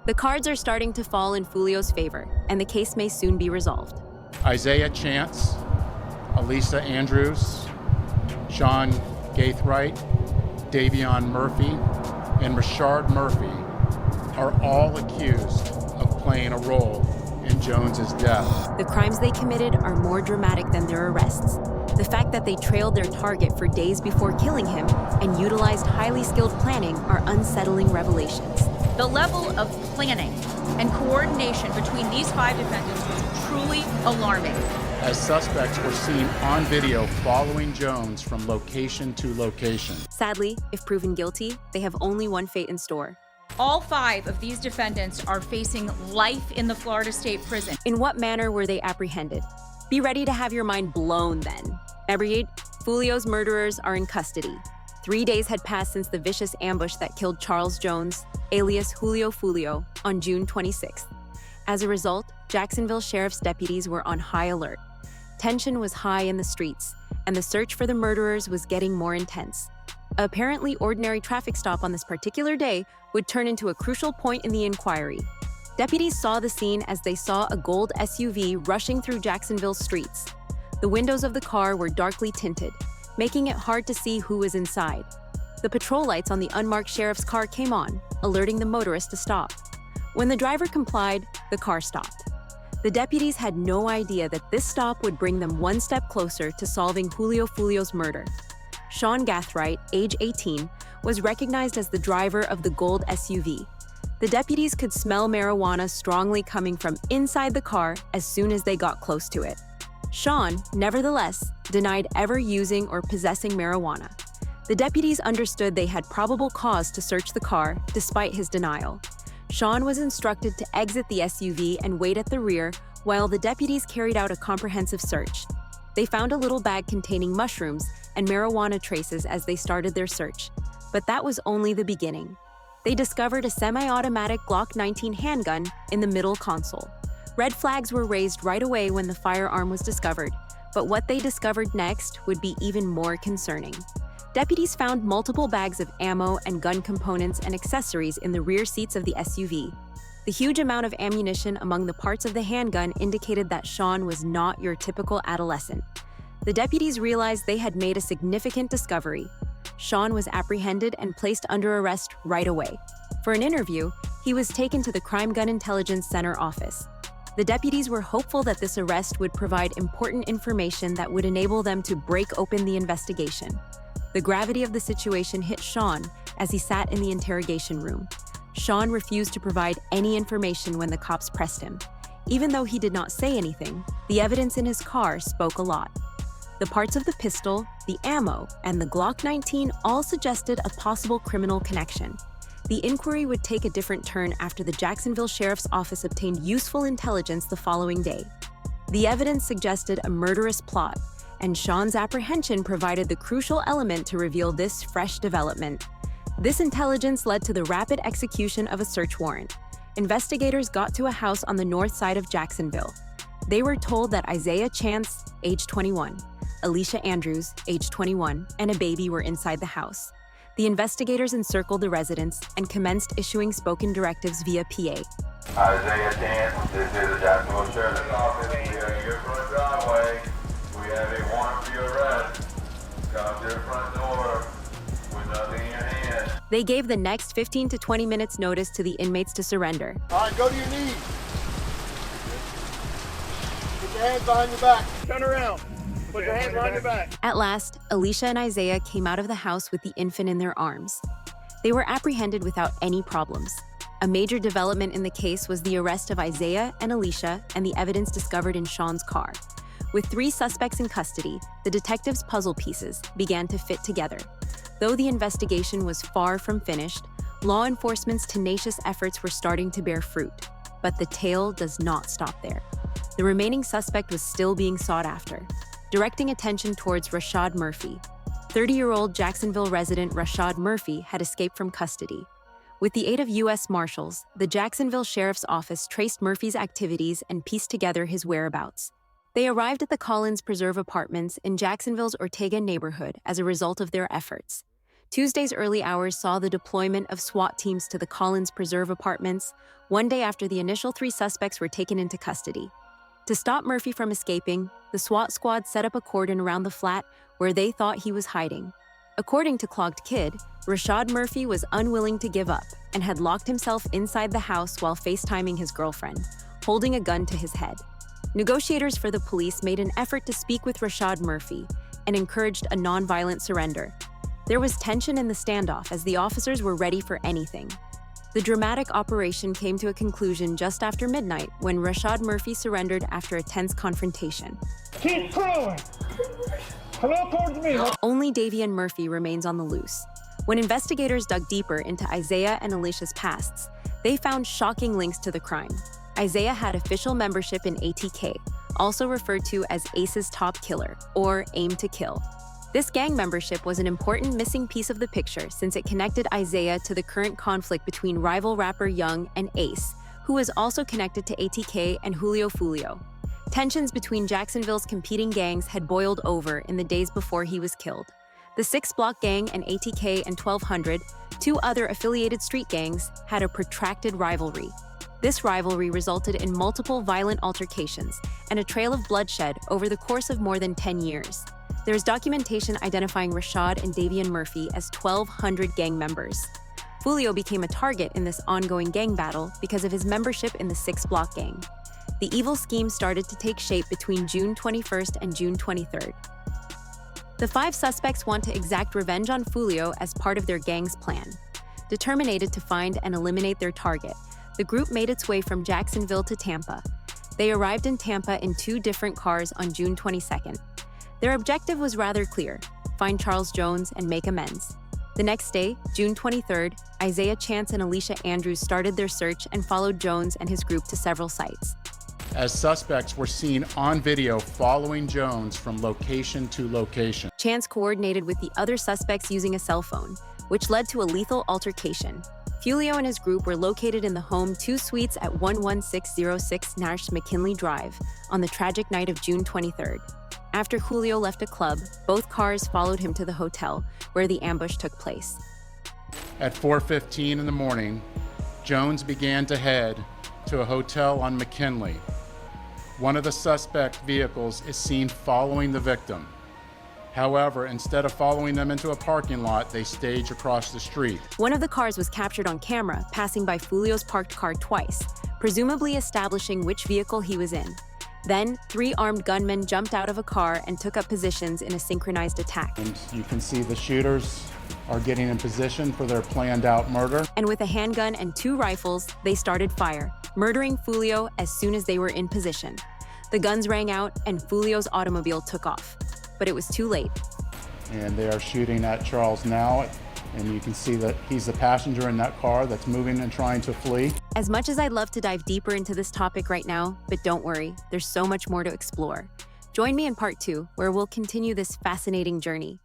The cards are starting to fall in Foolio's favor, and the case may soon be resolved. Isaiah Chance, Elisa Andrews, Sean Gaithright, Davion Murphy, and Rashard Murphy are all accused of playing a role in Jones's death. The crimes they committed are more dramatic than their arrests. The fact that they trailed their target for days before killing him and utilized highly skilled planning are unsettling revelations. The level of planning and coordination between these 5 defendants was truly alarming. As suspects were seen on video following Jones from location to location. Sadly, if proven guilty, they have only one fate in store. All 5 of these defendants are facing life in the Florida State Prison. In what manner were they apprehended? Be ready to have your mind blown then. Everett, Foolio's murderers are in custody. 3 days had passed since the vicious ambush that killed Charles Jones, alias Julio Foolio, on June 26th. As a result, Jacksonville Sheriff's deputies were on high alert. Tension was high in the streets, and the search for the murderers was getting more intense. A apparently ordinary traffic stop on this particular day would turn into a crucial point in the inquiry. Deputies saw the scene as they saw a gold SUV rushing through Jacksonville's streets. The windows of the car were darkly tinted, making it hard to see who was inside. The patrol lights on the unmarked sheriff's car came on, alerting the motorist to stop. When the driver complied, the car stopped. The deputies had no idea that this stop would bring them one step closer to solving Julio Foolio's murder. Sean Gaithright, age 18, was recognized as the driver of the gold SUV. The deputies could smell marijuana strongly coming from inside the car as soon as they got close to it. Sean, nevertheless, denied ever using or possessing marijuana. The deputies understood they had probable cause to search the car, despite his denial. Sean was instructed to exit the SUV and wait at the rear while the deputies carried out a comprehensive search. They found a little bag containing mushrooms and marijuana traces as they started their search. But that was only the beginning. They discovered a semi-automatic Glock 19 handgun in the middle console. Red flags were raised right away when the firearm was discovered, but what they discovered next would be even more concerning. Deputies found multiple bags of ammo and gun components and accessories in the rear seats of the SUV. The huge amount of ammunition among the parts of the handgun indicated that Sean was not your typical adolescent. The deputies realized they had made a significant discovery. Sean was apprehended and placed under arrest right away. For an interview, he was taken to the Crime Gun Intelligence Center office. The deputies were hopeful that this arrest would provide important information that would enable them to break open the investigation. The gravity of the situation hit Sean as he sat in the interrogation room. Sean refused to provide any information when the cops pressed him. Even though he did not say anything, the evidence in his car spoke a lot. The parts of the pistol, the ammo, and the Glock 19 all suggested a possible criminal connection. The inquiry would take a different turn after the Jacksonville Sheriff's Office obtained useful intelligence the following day. The evidence suggested a murderous plot, and Sean's apprehension provided the crucial element to reveal this fresh development. This intelligence led to the rapid execution of a search warrant. Investigators got to a house on the north side of Jacksonville. They were told that Isaiah Chance, age 21, Alicia Andrews, age 21, and a baby were inside the house. The investigators encircled the residence and commenced issuing spoken directives via PA. Isaiah Chance, this is the Jacksonville Sheriff's Office. We are in your front driveway. We have a warrant for your arrest. Come to your front door with nothing in your hand. They gave the next 15 to 20 minutes notice to the inmates to surrender. All right, go to your knees. Put your hands behind your back. Turn around. Put your hands behind your back. At last, Alicia and Isaiah came out of the house with the infant in their arms. They were apprehended without any problems. A major development in the case was the arrest of Isaiah and Alicia and the evidence discovered in Sean's car. With 3 suspects in custody, the detectives' puzzle pieces began to fit together. Though the investigation was far from finished, law enforcement's tenacious efforts were starting to bear fruit. But the tale does not stop there. The remaining suspect was still being sought after, directing attention towards Rashard Murphy. 30-year-old Jacksonville resident Rashard Murphy had escaped from custody. With the aid of U.S. Marshals, the Jacksonville Sheriff's Office traced Murphy's activities and pieced together his whereabouts. They arrived at the Collins Preserve Apartments in Jacksonville's Ortega neighborhood as a result of their efforts. Tuesday's early hours saw the deployment of SWAT teams to the Collins Preserve apartments, one day after the initial 3 suspects were taken into custody. To stop Murphy from escaping, the SWAT squad set up a cordon around the flat where they thought he was hiding. According to Clogged Kid, Rashad Murphy was unwilling to give up and had locked himself inside the house while FaceTiming his girlfriend, holding a gun to his head. Negotiators for the police made an effort to speak with Rashad Murphy and encouraged a nonviolent surrender. There was tension in the standoff as the officers were ready for anything. The dramatic operation came to a conclusion just after midnight when Rashad Murphy surrendered after a tense confrontation. Keep crawling! Hello towards me! Only Davian Murphy remains on the loose. When investigators dug deeper into Isaiah and Alicia's pasts, they found shocking links to the crime. Isaiah had official membership in ATK, also referred to as Ace's Top Killer, or Aim to Kill. This gang membership was an important missing piece of the picture since it connected Isaiah to the current conflict between rival rapper Young and Ace, who was also connected to ATK and Foolio. Tensions between Jacksonville's competing gangs had boiled over in the days before he was killed. The 6 Block Gang and ATK and 1200, 2 other affiliated street gangs, had a protracted rivalry. This rivalry resulted in multiple violent altercations and a trail of bloodshed over the course of more than 10 years. There is documentation identifying Rashad and Davian Murphy as 1,200 gang members. Foolio became a target in this ongoing gang battle because of his membership in the 6 Block Gang. The evil scheme started to take shape between June 21st and June 23rd. The 5 suspects want to exact revenge on Foolio as part of their gang's plan. Determined to find and eliminate their target, the group made its way from Jacksonville to Tampa. They arrived in Tampa in 2 different cars on June 22nd. Their objective was rather clear: find Charles Jones and make amends. The next day, June 23rd, Isaiah Chance and Alicia Andrews started their search and followed Jones and his group to several sites. As suspects were seen on video following Jones from location to location. Chance coordinated with the other suspects using a cell phone, which led to a lethal altercation. Foolio and his group were located in the home 2 suites at 11606 Nash McKinley Drive on the tragic night of June 23rd. After Foolio left a club, both cars followed him to the hotel where the ambush took place. At 4:15 in the morning, Jones began to head to a hotel on McKinley. One of the suspect vehicles is seen following the victim. However, instead of following them into a parking lot, they stage across the street. One of the cars was captured on camera, passing by Foolio's parked car twice, presumably establishing which vehicle he was in. Then, 3 armed gunmen jumped out of a car and took up positions in a synchronized attack. And you can see the shooters are getting in position for their planned out murder. And with a handgun and 2 rifles, they started fire, murdering Foolio as soon as they were in position. The guns rang out and Foolio's automobile took off. But it was too late. And they are shooting at Charles now. And you can see that he's the passenger in that car that's moving and trying to flee. As much as I'd love to dive deeper into this topic right now, but don't worry, there's so much more to explore. Join me in part 2, where we'll continue this fascinating journey.